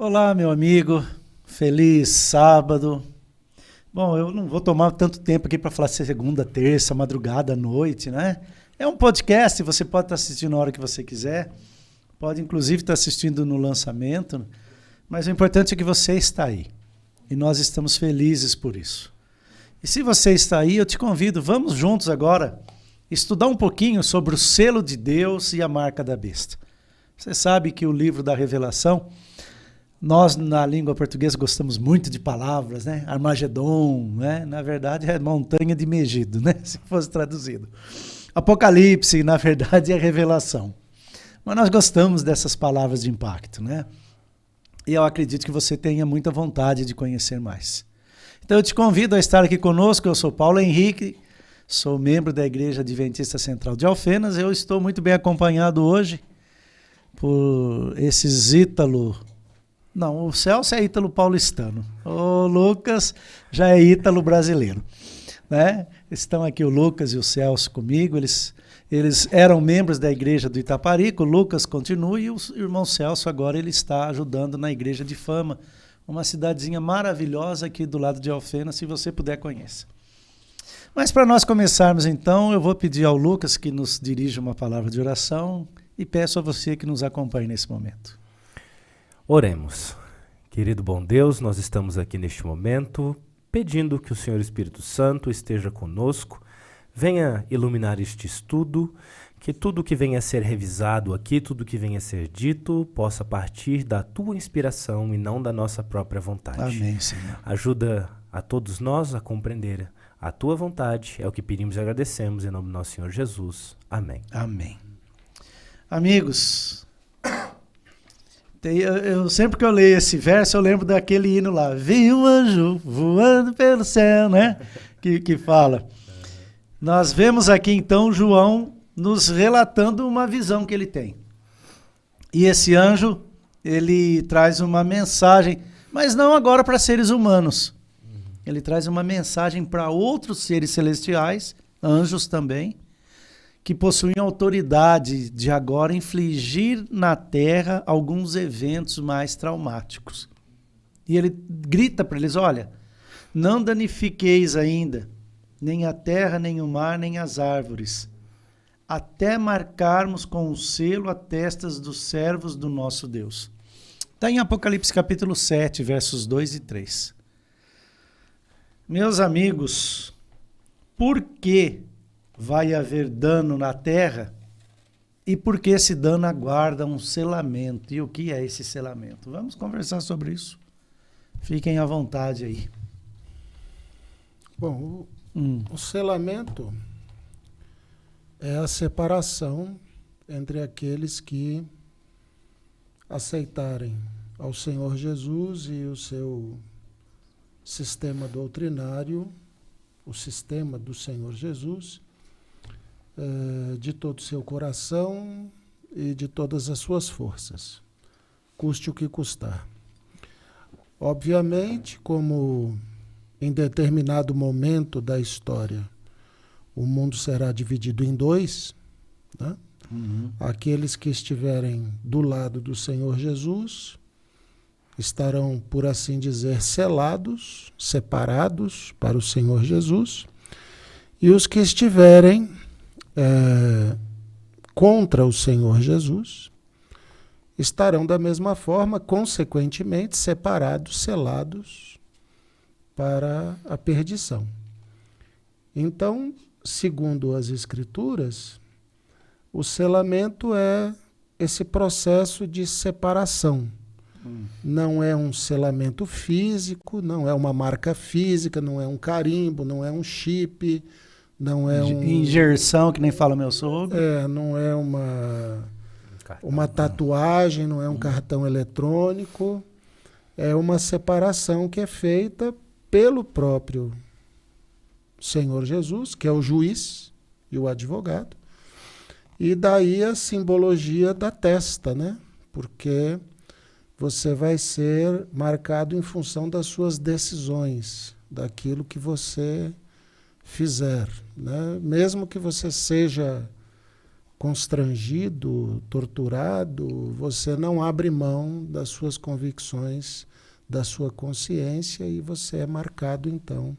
Olá, meu amigo. Feliz sábado. Bom, eu não vou tomar tanto tempo aqui para falar segunda, terça, madrugada, noite, né? É um podcast, você pode estar assistindo na hora que você quiser. Pode, inclusive, estar assistindo no lançamento. Mas o importante é que você está aí. E nós estamos felizes por isso. E se você está aí, eu te convido, vamos juntos agora estudar um pouquinho sobre o selo de Deus e a marca da besta. Você sabe que o livro da Revelação, nós na língua portuguesa gostamos muito de palavras, né? Armagedon, né? Na verdade é montanha de Megido, né? Se fosse traduzido. Apocalipse, na verdade, é revelação. Mas nós gostamos dessas palavras de impacto, né? E eu acredito que você tenha muita vontade de conhecer mais. Então eu te convido a estar aqui conosco. Eu sou Paulo Henrique, sou membro da Igreja Adventista Central de Alfenas. Eu estou muito bem acompanhado hoje por esses Ítalo. Não, o Celso é ítalo paulistano. O Lucas já é ítalo brasileiro, né? Estão aqui o Lucas e o Celso comigo. Eles eram membros da igreja do Itaparica. O Lucas continua e o irmão Celso agora ele está ajudando na igreja de Fama, uma cidadezinha maravilhosa aqui do lado de Alfenas, se você puder conhecer. Mas para nós começarmos então, eu vou pedir ao Lucas que nos dirija uma palavra de oração e peço a você que nos acompanhe nesse momento. Oremos. Querido bom Deus, nós estamos aqui neste momento pedindo que o Senhor Espírito Santo esteja conosco, venha iluminar este estudo, que tudo que venha a ser revisado aqui, tudo que venha a ser dito, possa partir da Tua inspiração e não da nossa própria vontade. Amém, Senhor. Ajuda a todos nós a compreender a Tua vontade, é o que pedimos e agradecemos em nome do nosso Senhor Jesus. Amém. Amém. Amigos, sempre que eu leio esse verso, eu lembro daquele hino lá, vi um anjo voando pelo céu, né? Que fala. Nós vemos aqui então João nos relatando uma visão que ele tem. E esse anjo, ele traz uma mensagem, mas não agora para seres humanos. Ele traz uma mensagem para outros seres celestiais, anjos também, que possuem autoridade de agora infligir na terra alguns eventos mais traumáticos. E ele grita para eles, olha, não danifiqueis ainda, nem a terra, nem o mar, nem as árvores, até marcarmos com o selo as testas dos servos do nosso Deus. Está em Apocalipse capítulo 7, versos 2 e 3. Meus amigos, por que vai haver dano na terra e por que esse dano aguarda um selamento? E o que é esse selamento? Vamos conversar sobre isso. Fiquem à vontade aí. Bom, o selamento é a separação entre aqueles que aceitarem ao Senhor Jesus e o seu sistema doutrinário, o sistema do Senhor Jesus, de todo o seu coração e de todas as suas forças, custe o que custar. Obviamente, como em determinado momento da história o mundo será dividido em dois, né? Aqueles que estiverem do lado do Senhor Jesus estarão, por assim dizer, selados, separados para o Senhor Jesus, e os que estiverem contra o Senhor Jesus estarão da mesma forma, consequentemente, separados, selados para a perdição. Então, segundo as Escrituras, o selamento é esse processo de separação. Não é um selamento físico, não é uma marca física, não é um carimbo, não é um chip, não é injeção, que nem fala meu sogro. Não é uma tatuagem, não é um cartão eletrônico. É uma separação que é feita pelo próprio Senhor Jesus, que é o juiz e o advogado. E daí a simbologia da testa, né? Porque você vai ser marcado em função das suas decisões, daquilo que você fizer, né? Mesmo que você seja constrangido, torturado, você não abre mão das suas convicções, da sua consciência, e você é marcado, então,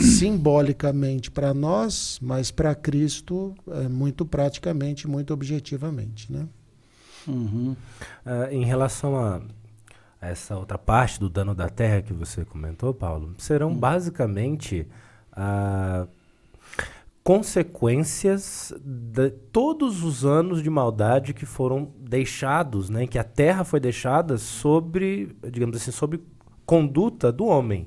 simbolicamente para nós, mas para Cristo, muito praticamente, muito objetivamente, né? Uhum. Em relação a essa outra parte do dano da terra que você comentou, Paulo, serão basicamente consequências de todos os anos de maldade que foram deixados, né, que a terra foi deixada sobre, digamos assim, sobre conduta do homem,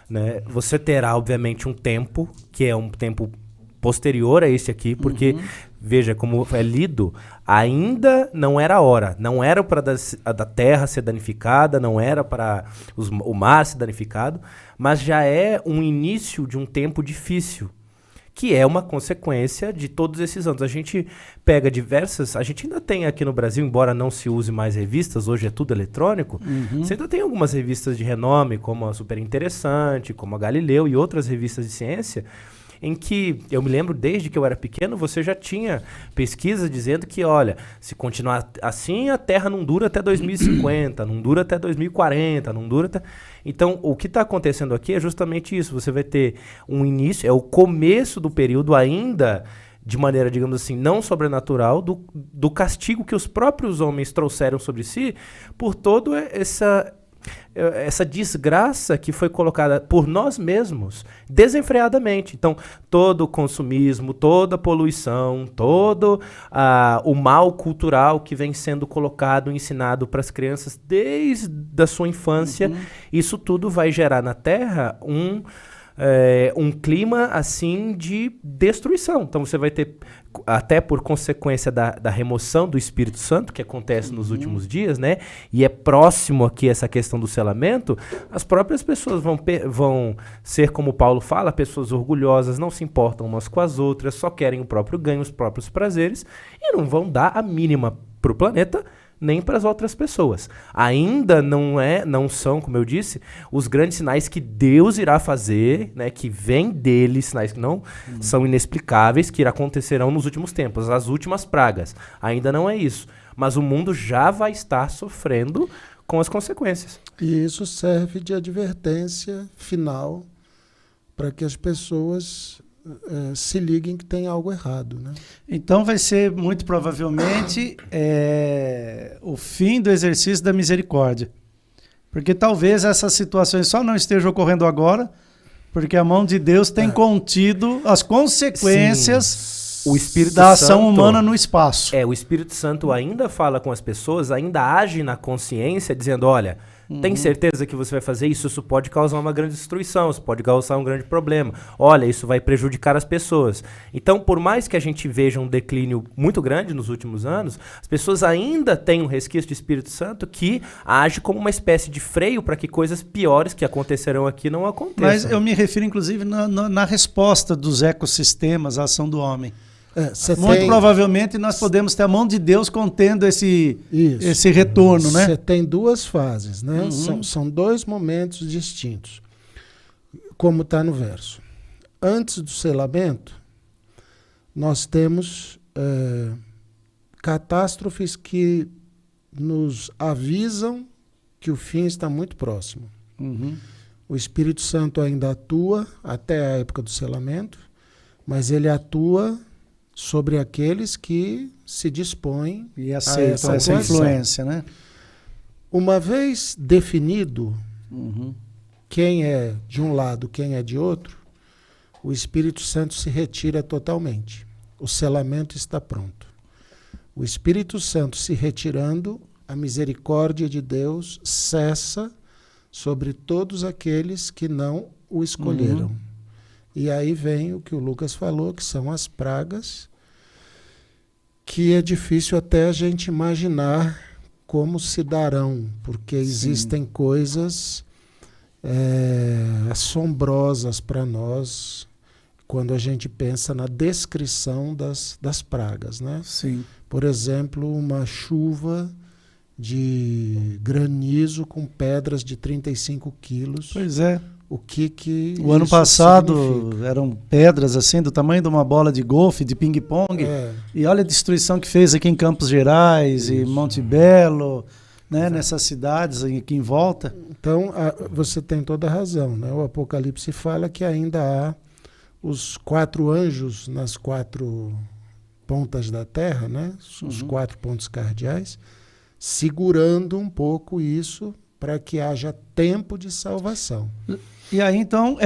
né? Você terá, obviamente, um tempo, que é um tempo posterior a esse aqui, porque, veja, como é lido, ainda não era a hora, não era para da terra ser danificada, não era para o mar ser danificado, mas já é um início de um tempo difícil, que é uma consequência de todos esses anos. A gente pega diversas... A gente ainda tem aqui no Brasil, embora não se use mais revistas, hoje é tudo eletrônico, você ainda tem algumas revistas de renome, como a Super Interessante, como a Galileu e outras revistas de ciência, em que, eu me lembro, desde que eu era pequeno, você já tinha pesquisa dizendo que, olha, se continuar assim, a Terra não dura até 2050, não dura até 2040, não dura até... Então, o que está acontecendo aqui é justamente isso. Você vai ter um início, é o começo do período ainda, de maneira, digamos assim, não sobrenatural, do castigo que os próprios homens trouxeram sobre si por toda essa desgraça que foi colocada por nós mesmos desenfreadamente. Então, todo o consumismo, toda a poluição, todo o mal cultural que vem sendo colocado, ensinado para as crianças desde a sua infância, isso tudo vai gerar na Terra um clima assim de destruição. Então você vai ter, até por consequência da remoção do Espírito Santo, que acontece nos últimos dias, né? E é próximo aqui essa questão do selamento, as próprias pessoas vão ser, como Paulo fala, pessoas orgulhosas, não se importam umas com as outras, só querem o próprio ganho, os próprios prazeres, e não vão dar a mínima para o planeta, nem para as outras pessoas. Ainda não são, como eu disse, os grandes sinais que Deus irá fazer, né, que vem dele, sinais que não são inexplicáveis, que acontecerão nos últimos tempos, as últimas pragas. Ainda não é isso. Mas o mundo já vai estar sofrendo com as consequências. E isso serve de advertência final para que as pessoas se liguem que tem algo errado, né? Então vai ser muito provavelmente o fim do exercício da misericórdia. Porque talvez essas situações só não estejam ocorrendo agora, porque a mão de Deus tem contido as consequências da ação humana no espaço. O Espírito Santo ainda fala com as pessoas, ainda age na consciência, dizendo, olha, tem certeza que você vai fazer isso? Isso pode causar uma grande destruição, isso pode causar um grande problema. Olha, isso vai prejudicar as pessoas. Então, por mais que a gente veja um declínio muito grande nos últimos anos, as pessoas ainda têm um resquício de Espírito Santo que age como uma espécie de freio para que coisas piores que acontecerão aqui não aconteçam. Mas eu me refiro, inclusive, na resposta dos ecossistemas à ação do homem. Muito provavelmente nós podemos ter a mão de Deus contendo esse retorno, né? Você tem duas fases, né? São dois momentos distintos, como está no verso. Antes do selamento, nós temos catástrofes que nos avisam que o fim está muito próximo. O Espírito Santo ainda atua até a época do selamento, mas ele atua sobre aqueles que se dispõem e aceitam essa influência, né? Uma vez definido quem é de um lado, quem é de outro, o Espírito Santo se retira totalmente. O selamento está pronto. O Espírito Santo se retirando, a misericórdia de Deus cessa sobre todos aqueles que não o escolheram. E aí vem o que o Lucas falou, que são as pragas, que é difícil até a gente imaginar como se darão, porque existem coisas assombrosas para nós quando a gente pensa na descrição das pragas, né? Sim. Por exemplo, uma chuva de granizo com pedras de 35 quilos. Pois é. o que O ano isso passado significa. eram pedras assim do tamanho de uma bola de golfe, de ping-pong. E olha a destruição que fez aqui em Campos Gerais e Monte Belo, né, nessas cidades aqui em volta. Então, você tem toda a razão, né? O Apocalipse fala que ainda há os 4 anjos nas 4 pontas da terra, né? Os 4 pontos cardeais, segurando um pouco isso para que haja tempo de salvação. E aí, então,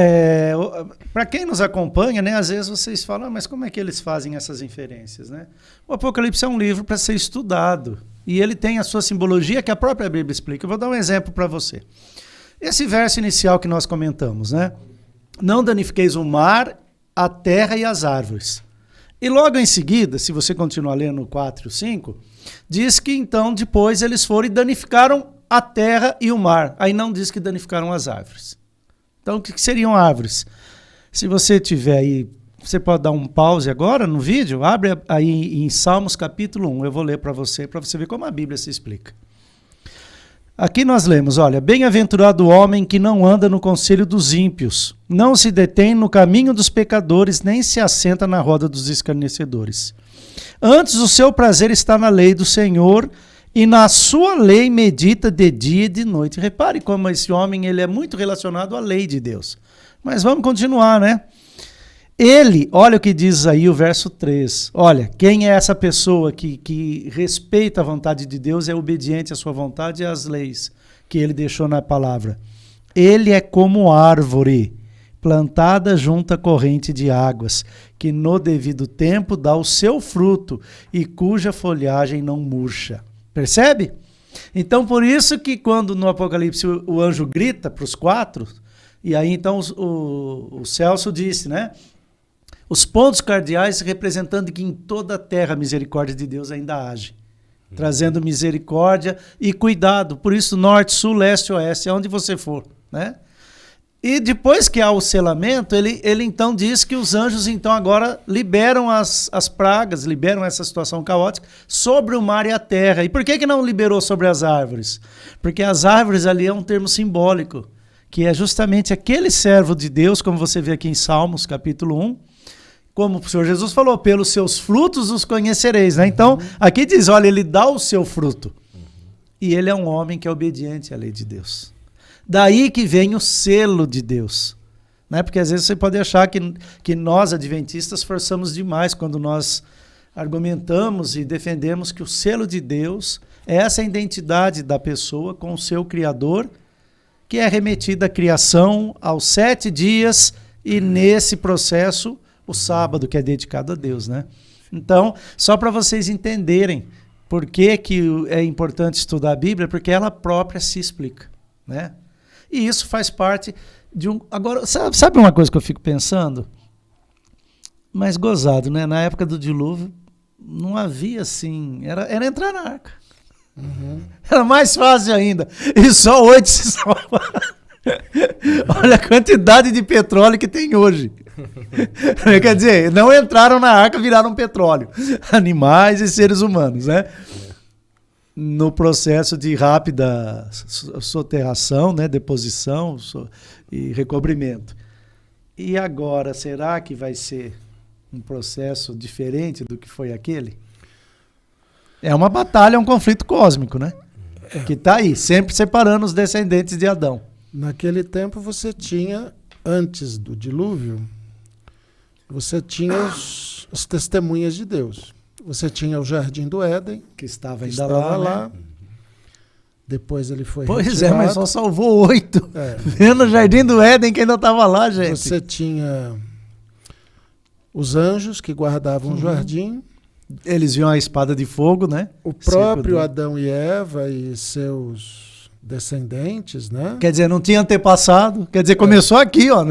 para quem nos acompanha, né, às vezes vocês falam, mas como é que eles fazem essas inferências, né? O Apocalipse é um livro para ser estudado. E ele tem a sua simbologia que a própria Bíblia explica. Eu vou dar um exemplo para você. Esse verso inicial que nós comentamos, né? Não danifiqueis o mar, a terra e as árvores. E logo em seguida, se você continuar lendo o 4 e o 5, diz que então depois eles foram e danificaram a terra e o mar. Aí não diz que danificaram as árvores. Então, o que seriam árvores? Se você tiver aí, você pode dar um pause agora no vídeo, abre aí em Salmos capítulo 1, eu vou ler para você ver como a Bíblia se explica. Aqui nós lemos, olha, bem-aventurado o homem que não anda no conselho dos ímpios, não se detém no caminho dos pecadores, nem se assenta na roda dos escarnecedores. Antes o seu prazer está na lei do Senhor, e na sua lei medita de dia e de noite. Repare como esse homem ele é muito relacionado à lei de Deus. Mas vamos continuar, né? Ele, olha o que diz aí o verso 3. Olha, quem é essa pessoa que respeita a vontade de Deus, é obediente à sua vontade e às leis que ele deixou na palavra. Ele é como árvore plantada junto à corrente de águas, que no devido tempo dá o seu fruto e cuja folhagem não murcha. Percebe? Então, por isso que quando no Apocalipse o anjo grita para os 4, e aí então o Celso disse, né? Os pontos cardeais representando que em toda a terra a misericórdia de Deus ainda age, trazendo misericórdia e cuidado. Por isso, norte, sul, leste, oeste, aonde você for, né? E depois que há o selamento, ele então diz que os anjos então agora liberam as pragas, liberam essa situação caótica sobre o mar e a terra. E por que não liberou sobre as árvores? Porque as árvores ali é um termo simbólico, que é justamente aquele servo de Deus, como você vê aqui em Salmos, capítulo 1, como o Senhor Jesus falou, pelos seus frutos os conhecereis, né? Então, aqui diz, olha, ele dá o seu fruto. E ele é um homem que é obediente à lei de Deus. Daí que vem o selo de Deus, né? Porque às vezes você pode achar que nós, adventistas, forçamos demais quando nós argumentamos e defendemos que o selo de Deus é essa identidade da pessoa com o seu Criador, que é remetida à criação aos 7 dias e nesse processo o sábado que é dedicado a Deus, né? Então, só para vocês entenderem por que é importante estudar a Bíblia, porque ela própria se explica, né? E isso faz parte de um... Agora, sabe uma coisa que eu fico pensando? Mas gozado, né? Na época do dilúvio, não havia assim... Era entrar na arca. Era mais fácil ainda. E só 8 se salvaram. Olha a quantidade de petróleo que tem hoje. Quer dizer, não entraram na arca, viraram petróleo. Animais e seres humanos, né? No processo de rápida soterração, né, deposição e recobrimento. E agora, será que vai ser um processo diferente do que foi aquele? É uma batalha, é um conflito cósmico, né? Que está aí, sempre separando os descendentes de Adão. Naquele tempo você tinha, antes do dilúvio, você tinha as testemunhas de Deus. Você tinha o Jardim do Éden, que estava ainda lá. Né? Depois ele foi Pois retirado. Mas só salvou 8. Vendo o Jardim do Éden que ainda estava lá, gente. Você tinha os anjos que guardavam o jardim. Eles viam a espada de fogo, né? O próprio Adão e Eva e seus descendentes, né? Quer dizer, não tinha antepassado. Quer dizer, começou aqui, ó.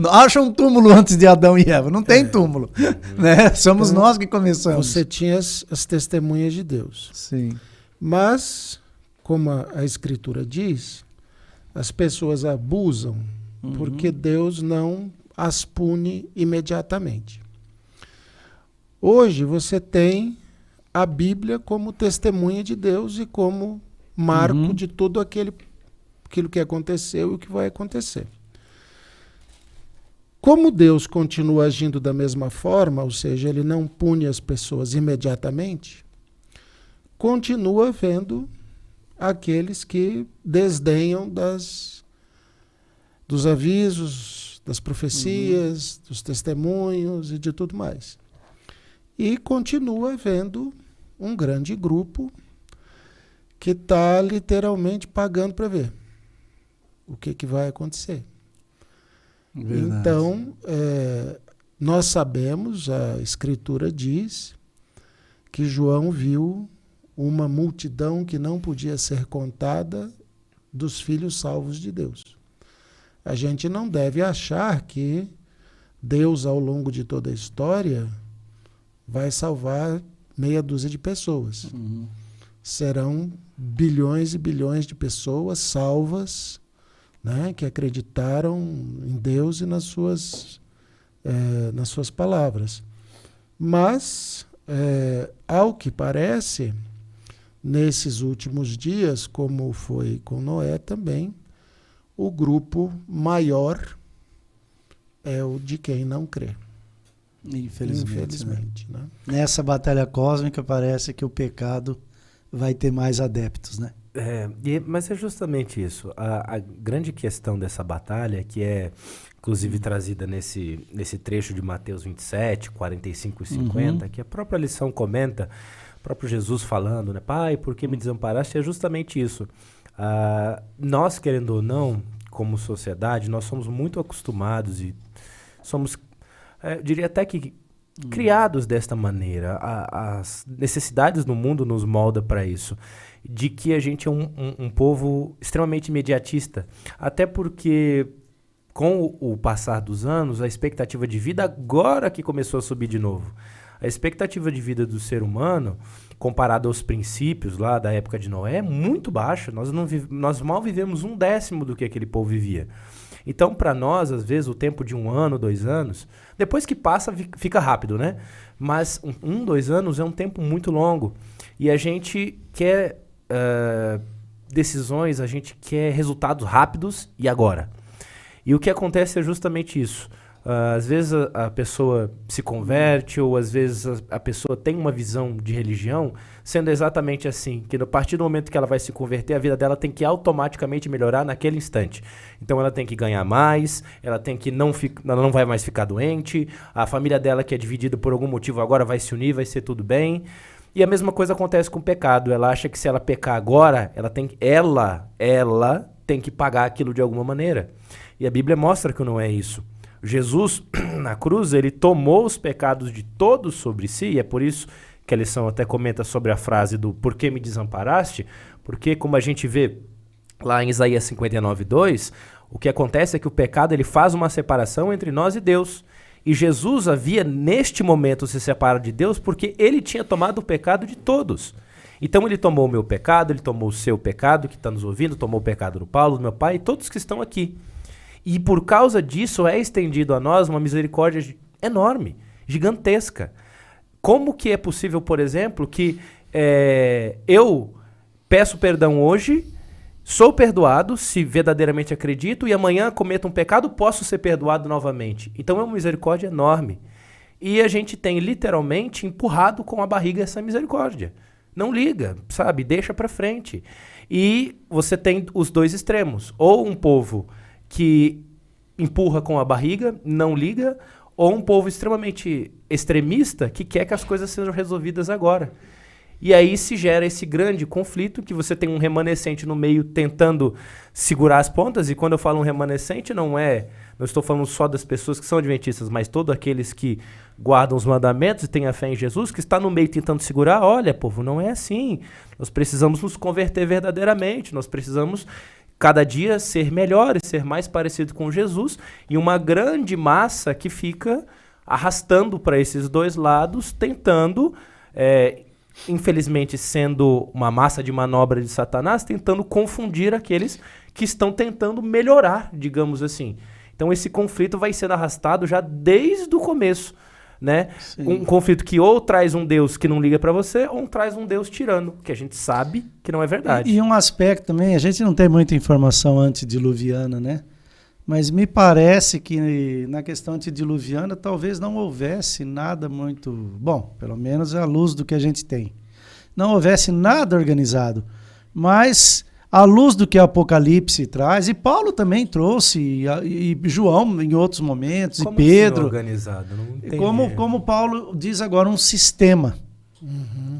Acha um túmulo antes de Adão e Eva. Não tem túmulo. Né? Somos então, nós que começamos. Você tinha as testemunhas de Deus. Sim. Mas, como a Escritura diz, as pessoas abusam porque Deus não as pune imediatamente. Hoje você tem a Bíblia como testemunha de Deus e como marco de tudo aquilo que aconteceu e o que vai acontecer. Como Deus continua agindo da mesma forma, ou seja, ele não pune as pessoas imediatamente, continua havendo aqueles que desdenham dos avisos, das profecias, dos testemunhos e de tudo mais. E continua havendo um grande grupo que está literalmente pagando para ver o que vai acontecer. Verdade. Então, nós sabemos, a Escritura diz, que João viu uma multidão que não podia ser contada dos filhos salvos de Deus. A gente não deve achar que Deus, ao longo de toda a história, vai salvar meia dúzia de pessoas. Serão bilhões e bilhões de pessoas salvas, né, que acreditaram em Deus e nas suas palavras. Mas, ao que parece, nesses últimos dias, como foi com Noé também, o grupo maior é o de quem não crê. Infelizmente, né? Nessa batalha cósmica parece que o pecado vai ter mais adeptos, né? Mas é justamente isso. A grande questão dessa batalha, que é inclusive trazida nesse trecho de Mateus 27, 45 e 50, que a própria lição comenta, o próprio Jesus falando, né? Pai, por que me desamparaste? É justamente isso. Nós, querendo ou não, como sociedade, nós somos muito acostumados e somos, diria até que, criados desta maneira. As necessidades do mundo nos molda para isso. De que a gente é um povo extremamente imediatista. Até porque, com o passar dos anos, a expectativa de vida agora que começou a subir de novo. A expectativa de vida do ser humano, comparado aos princípios lá da época de Noé, é muito baixa. Nós mal vivemos 1/10 do que aquele povo vivia. Então, para nós, às vezes, o tempo de 1 ano, 2 anos, depois que passa, fica rápido, né? Mas 2 anos é um tempo muito longo. E a gente quer decisões, a gente quer resultados rápidos e agora. E o que acontece é justamente isso. Às vezes a pessoa se converte, ou às vezes a pessoa tem uma visão de religião, sendo exatamente assim, que a partir do momento que ela vai se converter, a vida dela tem que automaticamente melhorar naquele instante. Então ela tem que ganhar mais, ela tem que ela não vai mais ficar doente, a família dela que é dividida por algum motivo agora vai se unir, vai ser tudo bem. E a mesma coisa acontece com o pecado. Ela acha que se ela pecar agora, ela tem que pagar aquilo de alguma maneira. E a Bíblia mostra que não é isso. Jesus, na cruz, ele tomou os pecados de todos sobre si, e é por isso que a lição até comenta sobre a frase do por que me desamparaste, porque como a gente vê lá em Isaías 59:2, o que acontece é que o pecado ele faz uma separação entre nós e Deus. E Jesus havia, neste momento, se separado de Deus porque ele tinha tomado o pecado de todos. Então ele tomou o meu pecado, ele tomou o seu pecado, que está nos ouvindo, tomou o pecado do Paulo, do meu pai, e todos que estão aqui. E por causa disso é estendido a nós uma misericórdia enorme, gigantesca. Como que é possível, por exemplo, que eu peço perdão hoje, sou perdoado, se verdadeiramente acredito, e amanhã cometo um pecado, posso ser perdoado novamente. Então é uma misericórdia enorme. E a gente tem literalmente empurrado com a barriga essa misericórdia. Não liga, sabe? Deixa pra frente. E você tem os dois extremos. Ou um povo que empurra com a barriga, não liga, ou um povo extremamente extremista que quer que as coisas sejam resolvidas agora. E aí se gera esse grande conflito que você tem um remanescente no meio tentando segurar as pontas, e quando eu falo um remanescente não estou falando só das pessoas que são adventistas, mas todos aqueles que guardam os mandamentos e têm a fé em Jesus, que está no meio tentando segurar. Olha, povo, não é assim. Nós precisamos nos converter verdadeiramente, nós precisamos cada dia ser melhores, ser mais parecido com Jesus, e uma grande massa que fica arrastando para esses dois lados, tentando, infelizmente sendo uma massa de manobra de Satanás, tentando confundir aqueles que estão tentando melhorar, digamos assim. Então esse conflito vai sendo arrastado já desde o começo, né? Um conflito que ou traz um Deus que não liga para você, ou traz um Deus tirano, que a gente sabe que não é verdade. E um aspecto também, a gente não tem muita informação antediluviana, né? Mas me parece que na questão antediluviana talvez não houvesse nada muito... Bom, pelo menos é a luz do que a gente tem. Não houvesse nada organizado. Mas à luz do que o Apocalipse traz, e Paulo também trouxe, e João em outros momentos, Como e Pedro. assim organizado? Não entendi. Como Paulo diz agora, um sistema.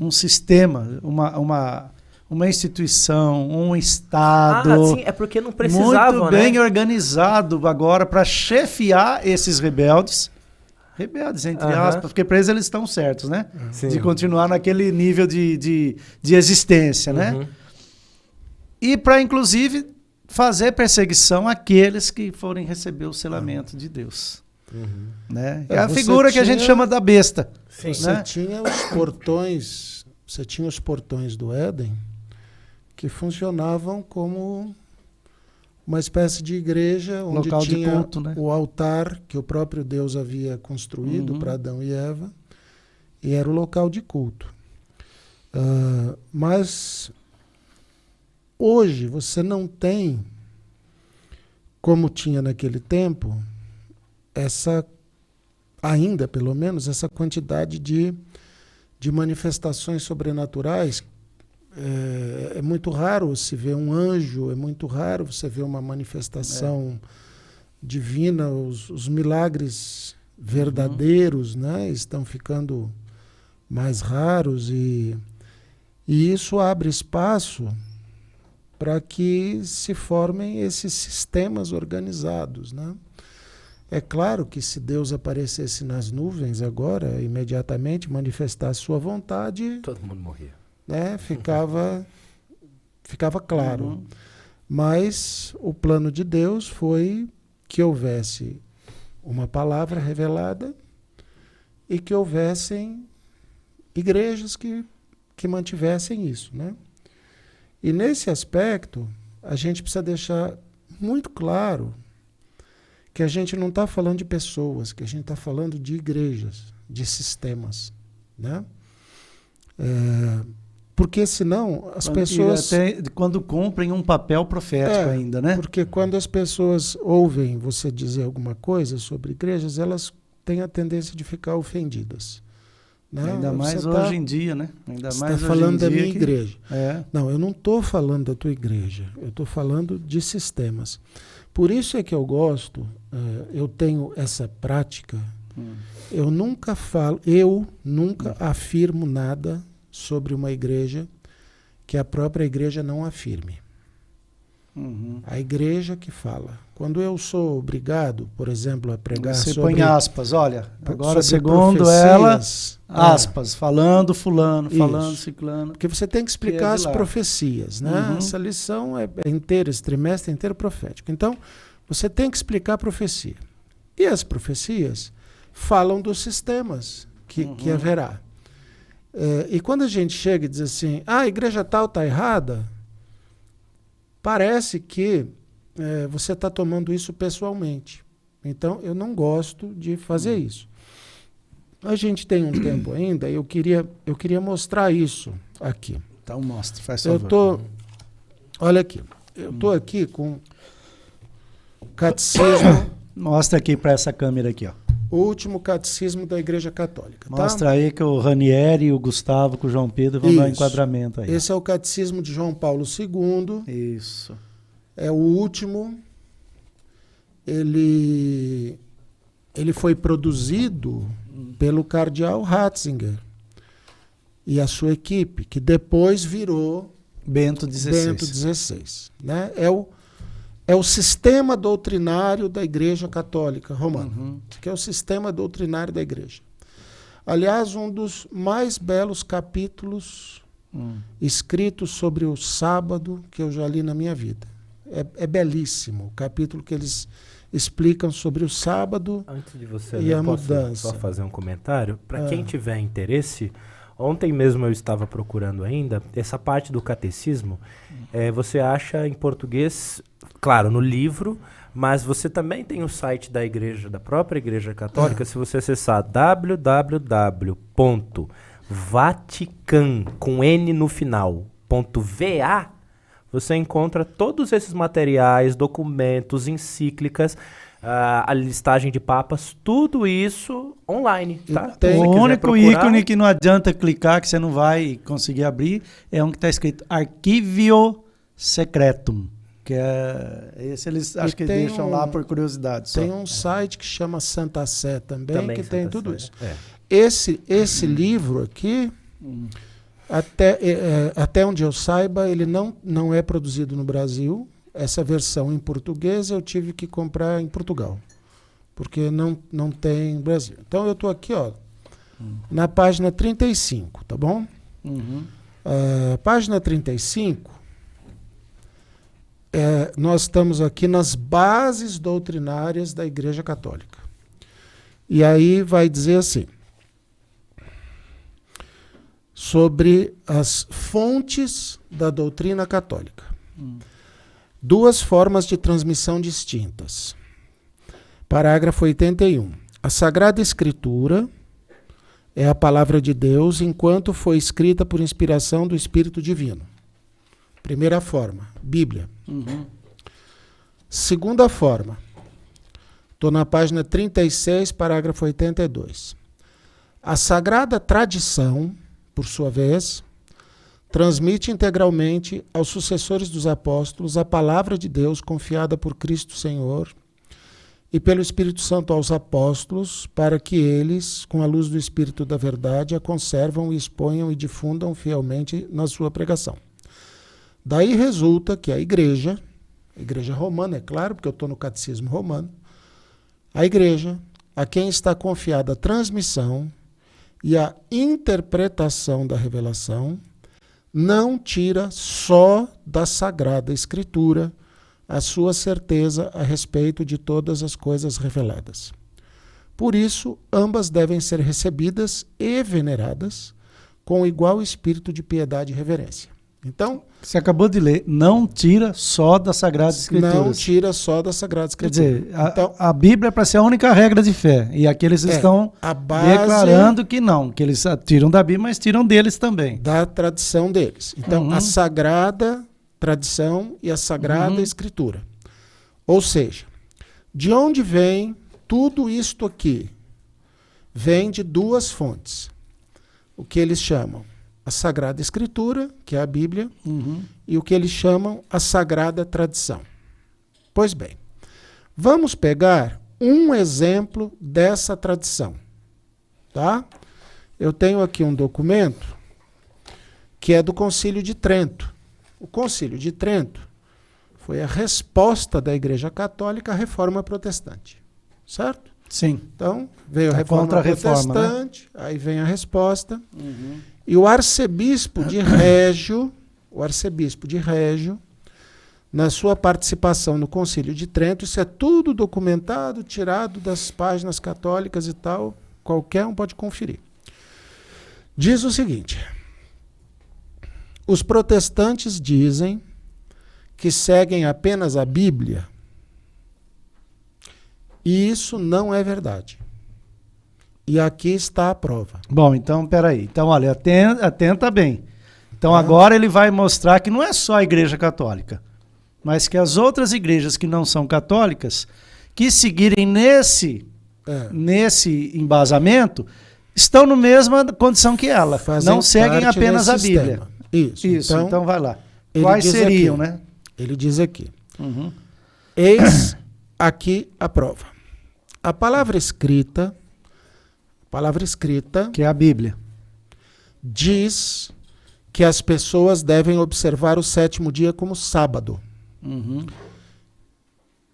Um sistema, uma instituição, um Estado. Sim, é porque não precisava, muito bem organizado agora para chefiar esses rebeldes. Rebeldes, entre aspas, porque para eles estão certos, né? Sim. De continuar naquele nível de existência, né? E para, inclusive, fazer perseguição àqueles que forem receber o selamento de Deus. Né? É a figura que a gente chama da besta. Sim. Você tinha os portões do Éden que funcionavam como uma espécie de igreja onde Local tinha de culto, né? o altar que o próprio Deus havia construído para Adão e Eva, e era o local de culto. Mas hoje você não tem, como tinha naquele tempo, ainda pelo menos, essa quantidade de manifestações sobrenaturais. É muito raro se ver um anjo, é muito raro você ver uma manifestação divina, os milagres verdadeiros, né, estão ficando mais raros, e isso abre espaço para que se formem esses sistemas organizados, né? É claro que se Deus aparecesse nas nuvens agora, imediatamente manifestasse sua vontade, todo mundo morria. Né, ficava claro. Mas o plano de Deus foi que houvesse uma palavra revelada e que houvessem igrejas que mantivessem isso, né? E nesse aspecto, a gente precisa deixar muito claro que a gente não está falando de pessoas, que a gente está falando de igrejas, de sistemas, né? Porque senão as pessoas... Até quando cumprem um papel profético ainda, né? Porque quando as pessoas ouvem você dizer alguma coisa sobre igrejas, elas têm a tendência de ficar ofendidas. Né? Ainda mais hoje em dia, né? Ainda mais está hoje falando em da dia minha igreja. Não, eu não estou falando da tua igreja. Eu estou falando de sistemas. Por isso é que eu gosto, eu tenho essa prática. Eu nunca afirmo nada sobre uma igreja que a própria igreja não afirme. A igreja que fala. Quando eu sou obrigado, por exemplo, a pregar Você sobre... põe aspas, olha, agora sobre segundo ela, profecias, aspas, falando fulano, Isso. falando ciclano. Porque você tem que explicar as profecias, né? Essa lição é inteira, esse trimestre é inteiro profético. Então, você tem que explicar a profecia. E as profecias falam dos sistemas que haverá. E quando a gente chega e diz assim, a igreja tal está errada, parece que você está tomando isso pessoalmente. Então, eu não gosto de fazer isso. A gente tem um tempo ainda, e eu queria mostrar isso aqui. Então mostra, faz favor. Olha aqui, eu estou aqui com o catecismo... Mostra aqui para essa câmera aqui, ó. O último catecismo da Igreja Católica. Mostra aí que o Ranieri, o Gustavo, com o João Pedro vão dar um enquadramento aí. Esse é o catecismo de João Paulo II. Isso. É o último. Ele foi produzido pelo cardeal Ratzinger e a sua equipe, que depois virou Bento XVI. Né? É o sistema doutrinário da Igreja Católica Romana, que é o sistema doutrinário da Igreja. Aliás, um dos mais belos capítulos escritos sobre o sábado que eu já li na minha vida. É belíssimo o capítulo que eles explicam sobre o sábado. Antes de você e a posso mudança. Só fazer um comentário? Para quem tiver interesse, ontem mesmo eu estava procurando ainda, essa parte do catecismo, você acha em português, claro, no livro, mas você também tem o site da igreja, da própria Igreja Católica. Se você acessar www.vatican, com N no final, .va, você encontra todos esses materiais, documentos, encíclicas, a listagem de papas, tudo isso online, tá? Tem. O único ícone que não adianta clicar, que você não vai conseguir abrir, é um que está escrito Arquivio Secretum. Que é esse, eles acho que eles deixam lá por curiosidade. Tem um site que chama Santa Sé também que tem tudo isso. É. Esse livro aqui, até onde eu saiba, ele não é produzido no Brasil. Essa versão em português eu tive que comprar em Portugal, porque não tem no Brasil. Então eu estou aqui, ó, na página 35, tá bom? Página 35, nós estamos aqui nas bases doutrinárias da Igreja Católica. E aí vai dizer assim, sobre as fontes da doutrina católica. Duas formas de transmissão distintas. Parágrafo 81. A Sagrada Escritura é a palavra de Deus enquanto foi escrita por inspiração do Espírito Divino. Primeira forma, Bíblia. Segunda forma, estou na página 36, parágrafo 82. A Sagrada Tradição, por sua vez, transmite integralmente aos sucessores dos apóstolos a palavra de Deus confiada por Cristo Senhor e pelo Espírito Santo aos apóstolos, para que eles, com a luz do Espírito da verdade, a conservam, exponham e difundam fielmente na sua pregação. Daí resulta que a igreja romana, é claro, porque eu estou no catecismo romano, a igreja, a quem está confiada a transmissão e a interpretação da revelação, não tira só da Sagrada Escritura a sua certeza a respeito de todas as coisas reveladas. Por isso, ambas devem ser recebidas e veneradas com igual espírito de piedade e reverência. Então, você acabou de ler, não tira só da Sagrada Escritura. Não tira só da Sagrada Escritura. Quer dizer, a Bíblia é para ser a única regra de fé. E aqui eles estão declarando que não, que eles tiram da Bíblia, mas tiram deles também. Da tradição deles. Então, a Sagrada Tradição e a Sagrada Escritura. Ou seja, de onde vem tudo isto aqui? Vem de duas fontes. O que eles chamam a Sagrada Escritura, que é a Bíblia, e o que eles chamam a Sagrada Tradição. Pois bem, vamos pegar um exemplo dessa tradição. Tá? Eu tenho aqui um documento que é do Concílio de Trento. O Concílio de Trento foi a resposta da Igreja Católica à Reforma Protestante. Certo? Sim. Então, veio a Reforma Protestante, né? Aí vem a resposta. E o arcebispo de Régio, na sua participação no Concílio de Trento, isso é tudo documentado, tirado das páginas católicas e tal, qualquer um pode conferir. Diz o seguinte: os protestantes dizem que seguem apenas a Bíblia, e isso não é verdade. E aqui está a prova. Bom, então, peraí. Então, olha, atenta bem. Então, agora ele vai mostrar que não é só a Igreja Católica, mas que as outras igrejas que não são católicas, que seguirem nesse embasamento, estão na mesma condição que ela. Não seguem apenas a Bíblia. Isso. Então vai lá. Quais seriam, aqui, né? Ele diz aqui. Eis aqui a prova. A palavra escrita, que é a Bíblia, diz que as pessoas devem observar o sétimo dia como sábado.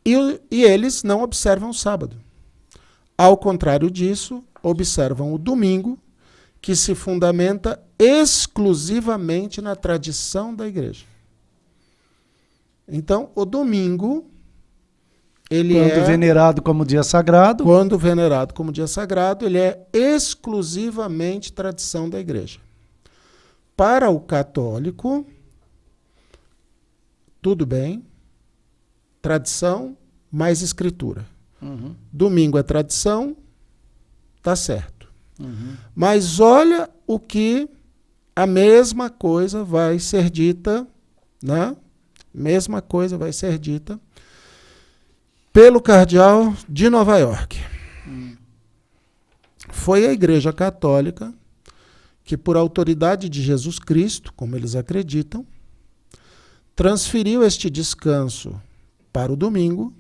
E eles não observam o sábado. Ao contrário disso, observam o domingo, que se fundamenta exclusivamente na tradição da igreja. Então, o domingo, quando venerado como dia sagrado. Quando venerado como dia sagrado, ele é exclusivamente tradição da igreja. Para o católico, tudo bem, tradição mais escritura. Domingo é tradição, tá certo. Mas olha o que a mesma coisa vai ser dita na Mesma coisa vai ser dita pelo cardeal de Nova York. Foi a Igreja Católica que, por autoridade de Jesus Cristo, como eles acreditam, transferiu este descanso para o domingo,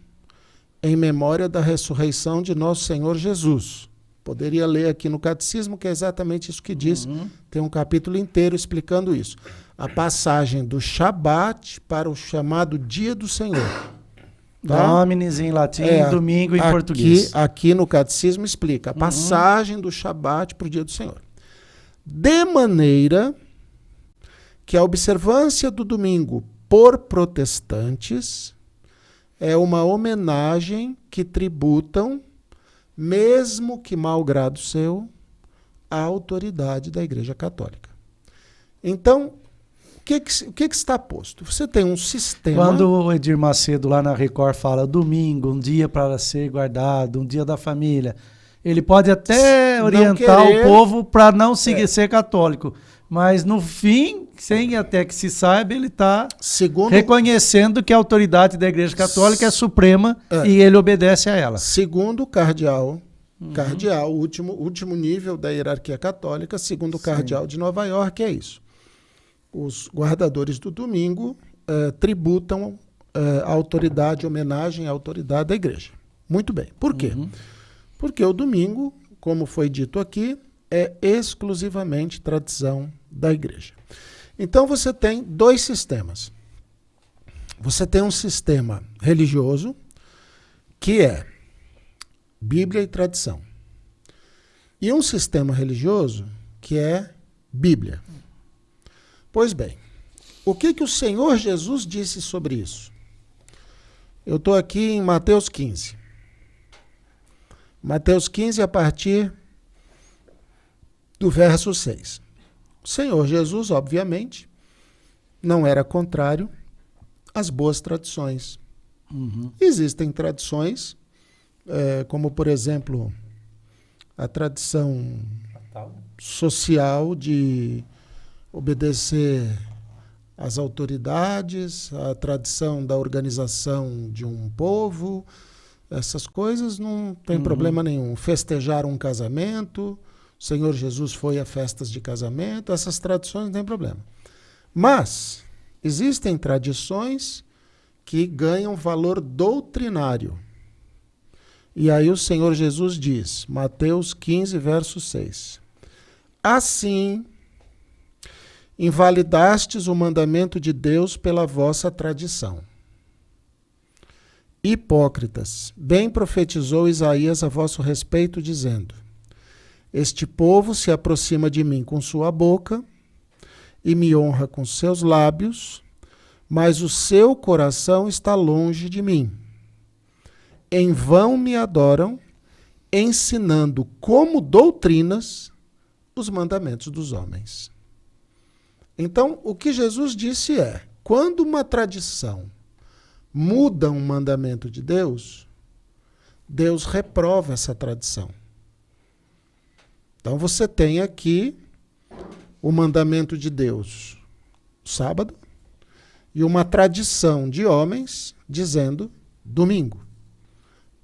em memória da ressurreição de nosso Senhor Jesus. Poderia ler aqui no Catecismo, que é exatamente isso que diz. Tem um capítulo inteiro explicando isso. A passagem do Shabat para o chamado Dia do Senhor. Tá? Dominis em latim, domingo em aqui, português. Aqui no Catecismo explica a passagem do Shabat para o Dia do Senhor. De maneira que a observância do domingo por protestantes é uma homenagem que tributam, mesmo que mau grado seu, à autoridade da Igreja Católica. Então, o que está posto? Você tem um sistema... Quando o Edir Macedo lá na Record fala domingo, um dia para ser guardado, um dia da família, ele pode até orientar o povo para não ser católico, mas no fim, sem até que se saiba, ele está reconhecendo que a autoridade da Igreja Católica é suprema e ele obedece a ela. Segundo o cardeal, o último nível da hierarquia católica, segundo o cardeal de Nova York, é isso. Os guardadores do domingo tributam a autoridade, homenagem à autoridade da Igreja. Muito bem. Por quê? Porque o domingo, como foi dito aqui, é exclusivamente tradição da Igreja. Então você tem dois sistemas. Você tem um sistema religioso, que é Bíblia e tradição. E um sistema religioso, que é Bíblia. Pois bem, o que o Senhor Jesus disse sobre isso? Eu estou aqui em Mateus 15. Mateus 15, a partir do verso 6. O Senhor Jesus, obviamente, não era contrário às boas tradições. Existem tradições, como, por exemplo, a tradição social de obedecer às autoridades, a tradição da organização de um povo. Essas coisas não tem problema nenhum. Festejar um casamento, o Senhor Jesus foi a festas de casamento, essas tradições não tem problema. Mas existem tradições que ganham valor doutrinário. E aí o Senhor Jesus diz, Mateus 15, verso 6. Assim, invalidastes o mandamento de Deus pela vossa tradição. Hipócritas, bem profetizou Isaías a vosso respeito, dizendo: este povo se aproxima de mim com sua boca e me honra com seus lábios, mas o seu coração está longe de mim. Em vão me adoram, ensinando como doutrinas os mandamentos dos homens. Então, o que Jesus disse é, quando uma tradição muda um mandamento de Deus, Deus reprova essa tradição. Então você tem aqui o mandamento de Deus, sábado, e uma tradição de homens dizendo domingo.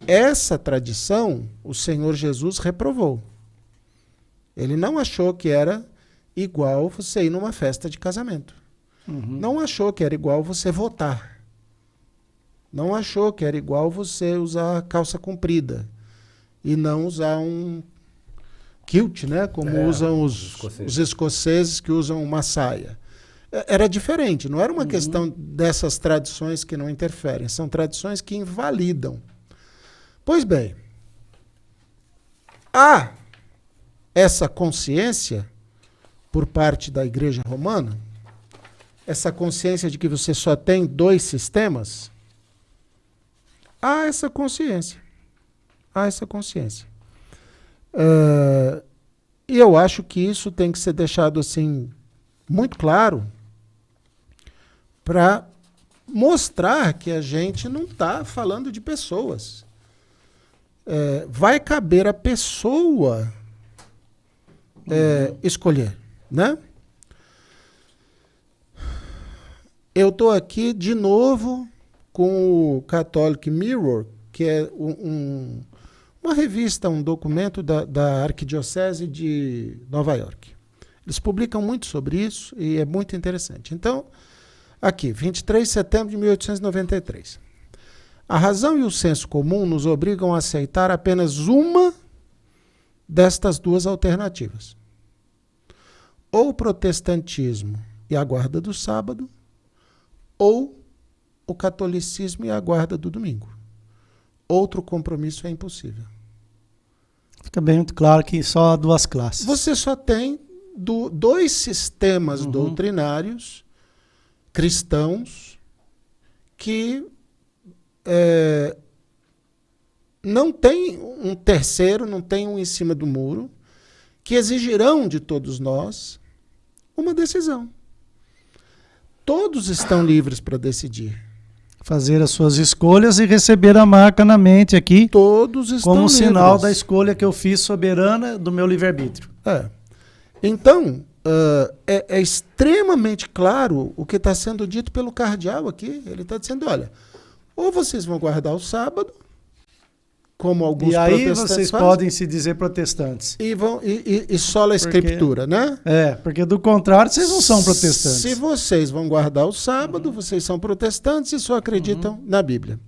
Essa tradição o Senhor Jesus reprovou. Ele não achou que era igual você ir numa festa de casamento. Não achou que era igual você votar. Não achou que era igual você usar calça comprida e não usar um kilt, né? Como usam os escoceses que usam uma saia. Era diferente, não era uma questão dessas tradições que não interferem, são tradições que invalidam. Pois bem, há essa consciência por parte da Igreja Romana, essa consciência de que você só tem dois sistemas. Há essa consciência. E eu acho que isso tem que ser deixado assim muito claro para mostrar que a gente não está falando de pessoas. Vai caber a pessoa escolher, né? eu estou aqui de novo com o Catholic Mirror, que é uma revista, um documento da Arquidiocese de Nova York. Eles publicam muito sobre isso e é muito interessante. Então, aqui, 23 de setembro de 1893. A razão e o senso comum nos obrigam a aceitar apenas uma destas duas alternativas. Ou o protestantismo e a guarda do sábado, ou o catolicismo e a guarda do domingo. Outro compromisso é impossível. Fica bem muito claro que só há duas classes. Você só tem dois sistemas doutrinários cristãos que não tem um terceiro, não tem um em cima do muro, que exigirão de todos nós uma decisão. Todos estão livres para decidir. Fazer as suas escolhas e receber a marca na mente aqui. Todos estão como livres. Sinal da escolha que eu fiz soberana do meu livre-arbítrio. Então, é extremamente claro o que está sendo dito pelo cardeal aqui. Ele está dizendo, olha, ou vocês vão guardar o sábado, como alguns protestantes fazem. E aí vocês podem se dizer protestantes. E sola a escritura, né? Porque do contrário vocês não são protestantes. Se vocês vão guardar o sábado, vocês são protestantes e só acreditam na Bíblia.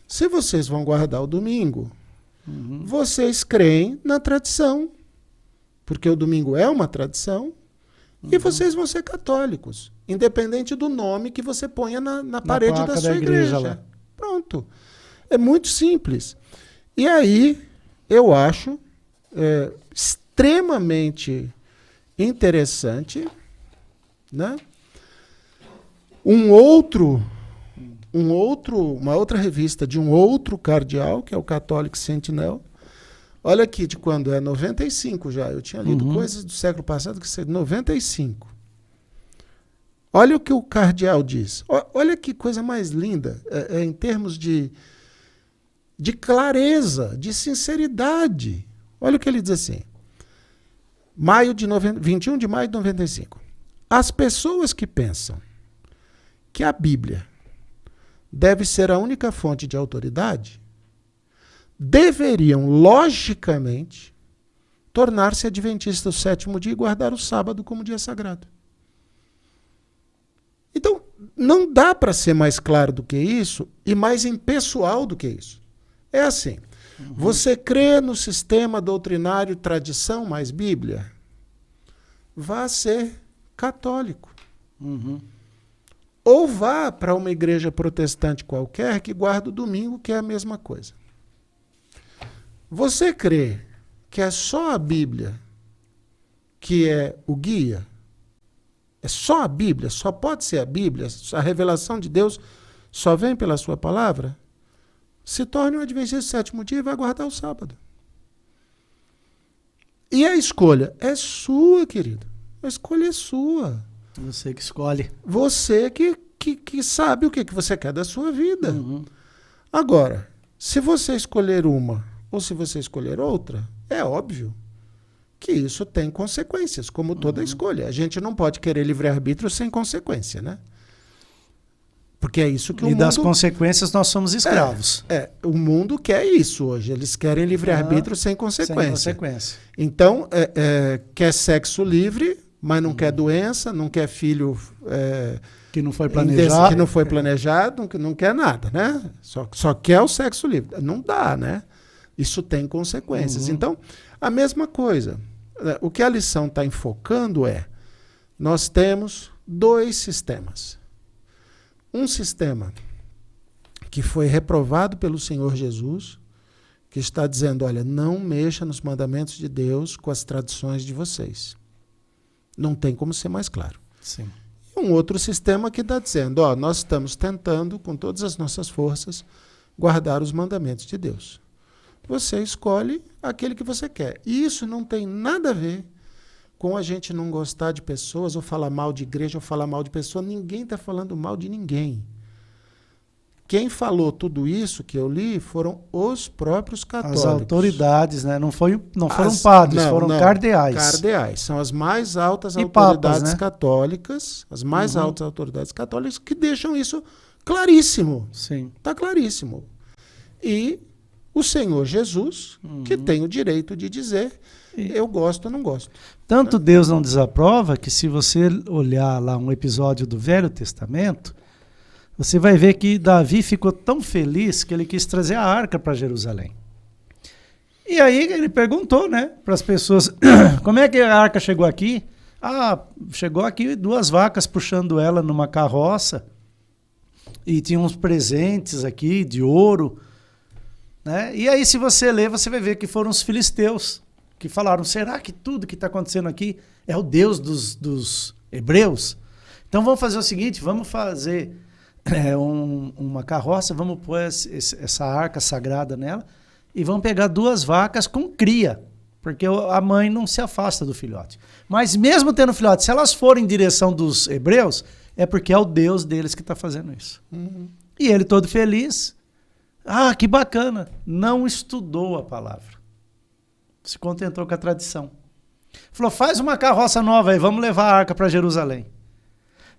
Se vocês vão guardar o domingo, vocês creem na tradição, porque o domingo é uma tradição, e vocês vão ser católicos, independente do nome que você ponha na parede da sua igreja. Lá. Pronto. É muito simples. E aí, eu acho extremamente interessante, né? Uma outra revista de um outro cardeal, que é o Catholic Sentinel. Olha aqui, de quando é 95 já. Eu tinha lido coisas do século passado, que é 95. Olha o que o cardeal diz. Olha que coisa mais linda, em termos de clareza, de sinceridade. Olha o que ele diz assim. 21 de maio de 95. As pessoas que pensam que a Bíblia deve ser a única fonte de autoridade deveriam, logicamente, tornar-se adventistas do sétimo dia e guardar o sábado como dia sagrado. Então, não dá para ser mais claro do que isso e mais impessoal do que isso. É assim, você crê no sistema doutrinário tradição mais Bíblia? Vá ser católico. Ou vá para uma igreja protestante qualquer que guarda o domingo, que é a mesma coisa. Você crê que é só a Bíblia que é o guia? É só a Bíblia? Só pode ser a Bíblia? A revelação de Deus só vem pela sua palavra? Se torne um adventista do sétimo dia e vai guardar o sábado. E a escolha é sua, querido. A escolha é sua. Você que escolhe. Você que sabe o que você quer da sua vida. Agora, se você escolher uma ou se você escolher outra, é óbvio que isso tem consequências, como toda escolha. A gente não pode querer livre-arbítrio sem consequência, né? Porque é isso que o mundo... E das consequências nós somos escravos. O mundo quer isso hoje. Eles querem livre-arbítrio sem consequência. Sem consequência. Então, quer sexo livre, mas não quer doença, não quer filho... que não foi planejado. Que não foi planejado, não quer nada, né? Só quer o sexo livre. Não dá, né? Isso tem consequências. Então, a mesma coisa. O que a lição está enfocando nós temos dois sistemas. Um sistema que foi reprovado pelo Senhor Jesus, que está dizendo, olha, não mexa nos mandamentos de Deus com as tradições de vocês. Não tem como ser mais claro. Sim. E um outro sistema que está dizendo, nós estamos tentando, com todas as nossas forças, guardar os mandamentos de Deus. Você escolhe aquele que você quer. E isso não tem nada a ver com a gente não gostar de pessoas, ou falar mal de igreja, ou falar mal de pessoa. Ninguém está falando mal de ninguém. quem falou tudo isso que eu li foram os próprios católicos. As autoridades, né? Não foram padres, foram cardeais. Cardeais. São as mais altas E autoridades papas, né? católicas, as mais altas autoridades católicas que deixam isso claríssimo. Sim. Está claríssimo. E o Senhor Jesus, que tem o direito de dizer, eu gosto ou não gosto. Tanto Deus não desaprova que, se você olhar lá um episódio do Velho Testamento, você vai ver que Davi ficou tão feliz que ele quis trazer a arca para Jerusalém. E aí ele perguntou, né, para as pessoas, como é que a arca chegou aqui? Ah, chegou aqui 2 vacas puxando ela numa carroça, e tinha uns presentes aqui de ouro, né? E aí, se você ler, você vai ver que foram os filisteus que falaram, será que tudo que está acontecendo aqui é o Deus dos hebreus? Então vamos fazer o seguinte, vamos fazer uma carroça, vamos pôr essa arca sagrada nela e vamos pegar 2 vacas com cria, porque a mãe não se afasta do filhote. Mas mesmo tendo filhote, se elas forem em direção dos hebreus, é porque é o Deus deles que está fazendo isso. E ele todo feliz, que bacana, não estudou a palavra, se contentou com a tradição. Falou, faz uma carroça nova aí, vamos levar a arca para Jerusalém.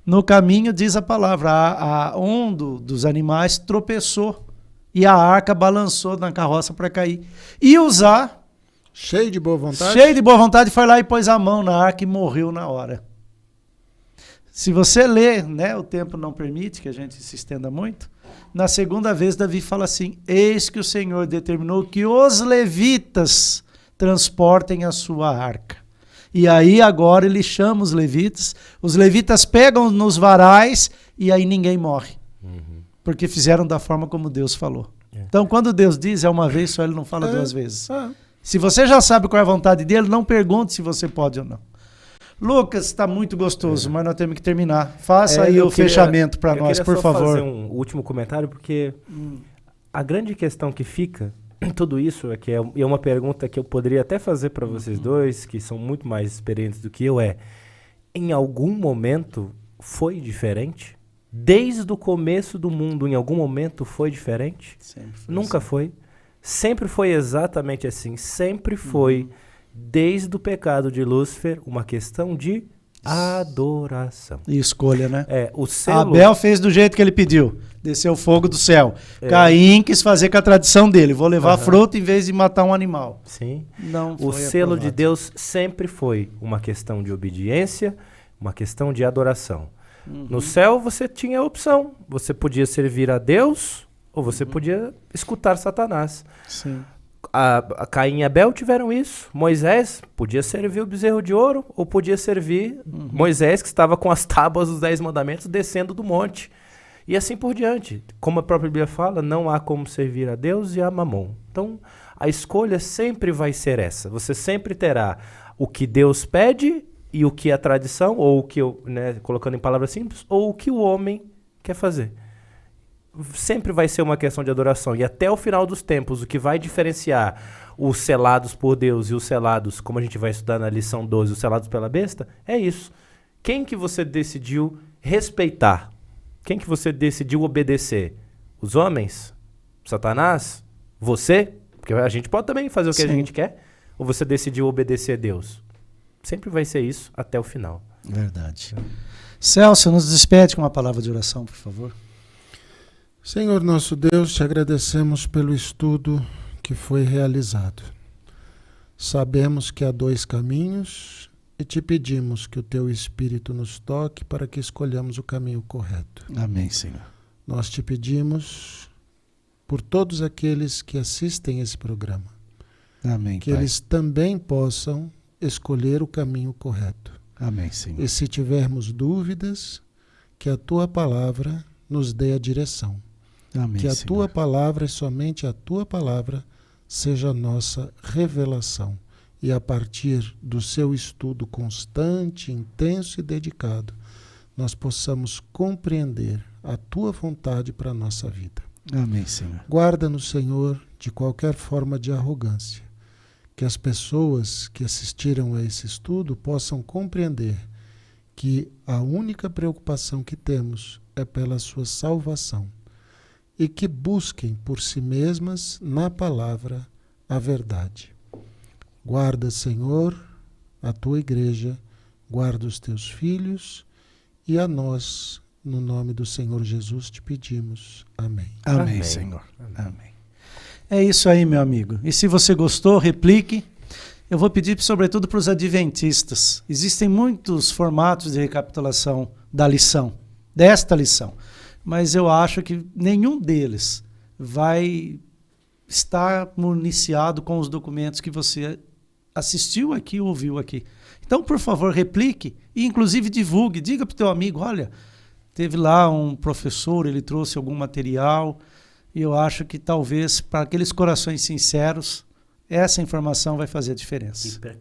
No caminho, diz a palavra, um dos animais tropeçou e a arca balançou na carroça para cair. E Uzá, cheio de boa vontade, foi lá e pôs a mão na arca e morreu na hora. Se você ler, né, o tempo não permite que a gente se estenda muito, na segunda vez Davi fala assim, eis que o Senhor determinou que os levitas transportem a sua arca. E aí agora ele chama os levitas pegam nos varais e aí ninguém morre. Porque fizeram da forma como Deus falou. Então quando Deus diz, é uma vez só, ele não fala 2 vezes. Se você já sabe qual é a vontade dele, não pergunte se você pode ou não. Lucas, está muito gostoso, mas nós temos que terminar. Faça aí o fechamento para nós, por favor. Eu queria fazer um último comentário, porque a grande questão que fica tudo isso é uma pergunta que eu poderia até fazer para vocês dois, que são muito mais experientes do que eu, em algum momento foi diferente? Desde o começo do mundo, em algum momento foi diferente? Nunca assim. Foi. Sempre foi exatamente assim. Sempre foi, desde o pecado de Lúcifer, uma questão de adoração. E escolha, né? O selo... Abel fez do jeito que ele pediu. Desceu fogo do céu. Caim quis fazer com a tradição dele. Vou levar fruta em vez de matar um animal. Sim. Não foi o selo de Deus sempre foi uma questão de obediência, uma questão de adoração. No céu você tinha a opção. Você podia servir a Deus ou você podia escutar Satanás. Sim. A Caim e Abel tiveram isso. Moisés podia servir o bezerro de ouro ou podia servir Moisés, que estava com as tábuas dos 10 mandamentos descendo do monte. E assim por diante. Como a própria Bíblia fala, não há como servir a Deus e a Mamon. Então, a escolha sempre vai ser essa. Você sempre terá o que Deus pede e o que a tradição, ou o que, colocando em palavras simples, ou o que o homem quer fazer. Sempre vai ser uma questão de adoração. E até o final dos tempos, o que vai diferenciar os selados por Deus e os selados, como a gente vai estudar na lição 12, os selados pela besta, é isso. Quem que você decidiu respeitar? Quem que você decidiu obedecer? Os homens? Satanás? Você? Porque a gente pode também fazer o que a gente quer. Ou você decidiu obedecer a Deus? Sempre vai ser isso até o final. Verdade. Celso, nos despede com uma palavra de oração, por favor. Senhor nosso Deus, te agradecemos pelo estudo que foi realizado. Sabemos que há 2 caminhos e te pedimos que o teu Espírito nos toque para que escolhamos o caminho correto. Amém, Senhor. Nós te pedimos por todos aqueles que assistem esse programa. Amém, que Pai. eles também possam escolher o caminho correto. Amém, Senhor. E se tivermos dúvidas, que a tua palavra nos dê a direção. Amém, que a Senhor. tua palavra e somente a tua palavra seja a nossa revelação. E a partir do seu estudo constante, intenso e dedicado, nós possamos compreender a tua vontade para a nossa vida. Amém, Senhor. Guarda-nos, Senhor, de qualquer forma de arrogância. Que as pessoas que assistiram a esse estudo possam compreender que a única preocupação que temos é pela sua salvação. e que busquem por si mesmas na palavra a verdade. Guarda, Senhor, a tua igreja, guarda os teus filhos e a nós, no nome do Senhor Jesus, te pedimos. Amém. Amém, Amém. Senhor. Amém. É isso aí, meu amigo. E se você gostou, replique. Eu vou pedir, sobretudo, para os adventistas. Existem muitos formatos de recapitulação da lição, desta lição. Mas eu acho que nenhum deles vai estar municiado com os documentos que você assistiu aqui, ouviu aqui. Então, por favor, replique e, inclusive, divulgue. Diga para o teu amigo, olha, teve lá um professor, ele trouxe algum material e eu acho que talvez para aqueles corações sinceros, essa informação vai fazer a diferença. E para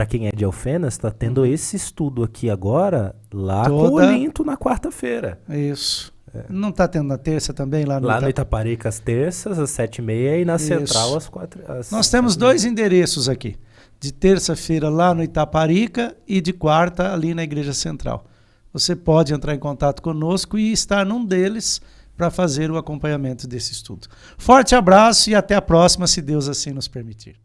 quem é de Alfenas, está tendo esse estudo aqui agora, lá com o Olinto na quarta-feira. Isso. Não está tendo na terça também? Lá no Itaparica às terças, às 7h30 e na Central às 4h. Nós temos 2 endereços aqui. De terça-feira lá no Itaparica e de quarta ali na Igreja Central. Você pode entrar em contato conosco e estar num deles para fazer o acompanhamento desse estudo. Forte abraço e até a próxima, se Deus assim nos permitir.